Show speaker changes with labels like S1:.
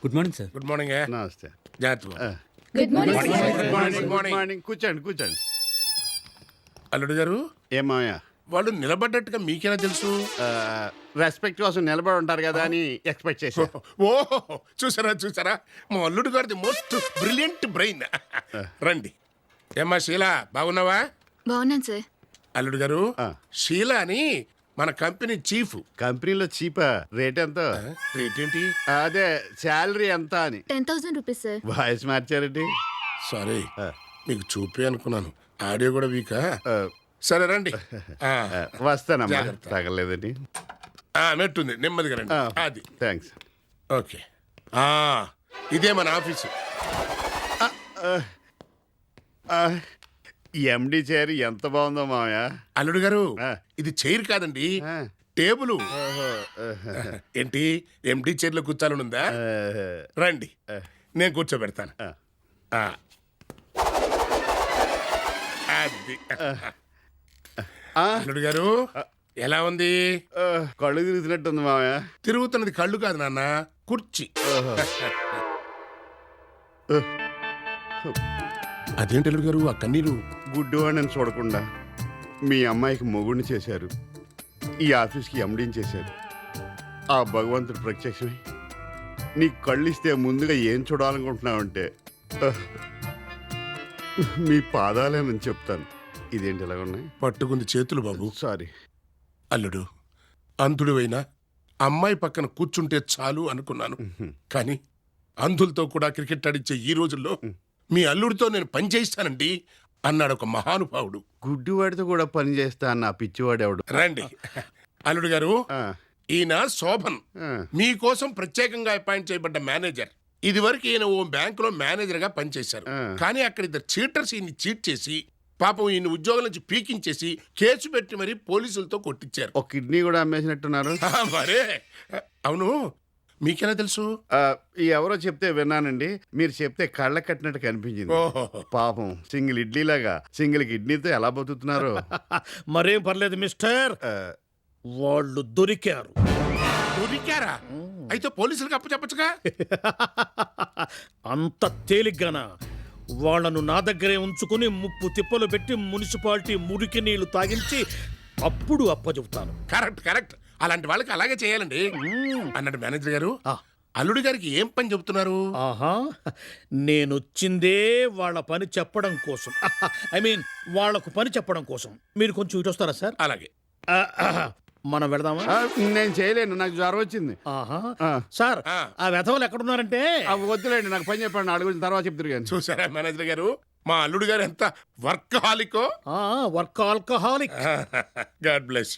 S1: Good morning sir.
S2: Good morning.
S3: నమస్తే.
S2: జాగ్రత్త.
S4: Good morning
S2: good morning.
S3: Good morning. కూర్చోండి కూర్చోండి.
S2: అల్లుడు గారు,
S3: ఏమాయా
S2: వాళ్ళు నిలబడ్డట్టుగా మీకెలా తెలుసు?
S3: రెస్పెక్ట్ కోసం నిలబడి ఉంటారు కదా అని ఎక్స్పెక్ట్ చేశా.
S2: ఓ చూసారా మా అల్లుడు గారిది మోస్ట్ బ్రిలియంట్ బ్రెయిన్. రండి. ఏమ్మా షీలా, బాగున్నావా?
S4: బాగున్నాను సార్.
S2: అల్లుడు గారు, షీలా అని మన కంపెనీ చీఫ్.
S3: కంపెనీలో చీపా? రేట్ ఎంత?
S2: రేట్ ఏంటి?
S3: అదే శాలరీ ఎంత అని.
S4: 10,000 రూపీస్ సార్.
S3: వాయిస్ మార్చారండి.
S2: సారీ, మీకు చూపే అనుకున్నాను. ఆడియో కూడా వీకా. సరే రండి.
S3: వస్తానమ్మా.
S2: జాగ్రత్త.
S3: తగలేదండి.
S2: నెట్టుంది, నెమ్మదిగా రండి. అది
S3: థ్యాంక్స్.
S2: ఓకే. ఇదే మన ఆఫీసు.
S3: ఎండి చైర్ ఎంత బాగుందో మామయ్య.
S2: అల్లుడు గారు, ఇది చైర్ కాదండి, టేబుల్. ఏంటి, ఎండి చైర్లో కూర్చోాలని ఉందా? రండి, నేను కూర్చోబెడతాను. అది. అల్లుడు గారు, ఎలా ఉంది?
S3: కళ్ళు తిరుగుతున్నట్టుంది మామయ్య.
S2: తిరుగుతున్నది కళ్ళు కాదు నాన్న, కుర్చీ. అదేంటి అల్లుడు గారు ఆ కన్నీరు?
S3: గుడ్డివాడిని చూడకుండా మీ అమ్మాయికి మొగుడిని చేశారు, ఈ ఆఫీస్కి ఎండీని చేశారు. ఆ భగవంతుడు ప్రత్యక్షమై నీకు కళ్ళు ఇస్తే ముందుగా ఏం చూడాలనుకుంటున్నావంటే మీ పాదాలేనని చెప్తాను. ఇదేంటి ఎలా ఉన్నాయి?
S2: పట్టుకుంది చేతులు బాబు.
S3: సారీ
S2: అల్లుడు, అంధుడివైనా అమ్మాయి పక్కన కూర్చుంటే చాలు అనుకున్నాను. కానీ అంధులతో కూడా క్రికెట్ ఆడించే ఈ రోజుల్లో మీ అల్లుడితో నేను పని చేయిస్తానండి అన్నాడు ఒక మహానుభావుడు.
S3: గుడ్డివాడితో కూడా పని చేస్తా అన్న పిచ్చివాడెవడు?
S2: రండి అల్లుడు గారు, ఈయన శోభన్, మీకోసం ప్రత్యేకంగా అపాయింట్ చేయబడ్డ మేనేజర్. ఇది వరకు ఈయన ఓ బ్యాంకులో మేనేజర్ గా పనిచేశారు. కానీ అక్కడ ఇద్దరు చీటర్స్ ఈయన్ని చీట్ చేసి పాపం ఈయన ఉద్యోగం నుంచి పీకించేసి కేసు పెట్టి మరీ పోలీసులతో కొట్టించారు.
S3: ఒక కిడ్నీ కూడా అమ్మేసినట్టున్నారు.
S2: మరే, అవును, మీకెలా తెలుసు?
S3: ఎవరో చెప్తే విన్నానండి. మీరు చెప్తే కళ్ళ కట్టినట్టు కనిపించింది. పాపం సింగిల్ ఇడ్లీలాగా సింగిల్ కిడ్నీతో ఎలా బతుకుతున్నారు?
S5: మరేం పర్లేదు మిస్టర్, వాళ్ళు దొరికారు.
S2: దొరికారా? అయితే పోలీసులకు అప్పచెప్పచ్చుగా.
S5: అంత తేలిగ్గానా? వాళ్లను నా దగ్గరే ఉంచుకుని ముప్పు తిప్పలు పెట్టి మున్సిపాలిటీ మురికి నీళ్లు తాగించి అప్పుడు అప్పచెబుతాను.
S2: కరెక్ట్ కరెక్ట్, అలాంటి వాళ్ళకి అలాగే చేయాలండి అన్నాడు మేనేజర్ గారు. అల్లుడి గారికి ఏం పని చెబుతున్నారు?
S5: ఆహా, నేనొచ్చిందే వాళ్ళ పని చెప్పడం కోసం. ఐ మీన్ వాళ్లకు పని చెప్పడం కోసం. మీరు కొంచెం ఇటు వస్తారా సార్?
S2: అలాగే.
S5: మనం వెళదామా?
S3: నేను చేయలేను, నాకు జ్వరం వచ్చింది.
S5: ఆహా, సార్ ఆ వెధవలు ఎక్కడున్నారంటే?
S3: వద్దులేండి, నాకు పని చెప్పండి, నా గురించి తర్వాత చెప్తారు. కానీ
S2: చూసారా మేనేజర్ గారు, మా అల్లుడు గారు ఎంత వర్క్ హాలికో.
S5: Work alcoholic.
S2: God bless.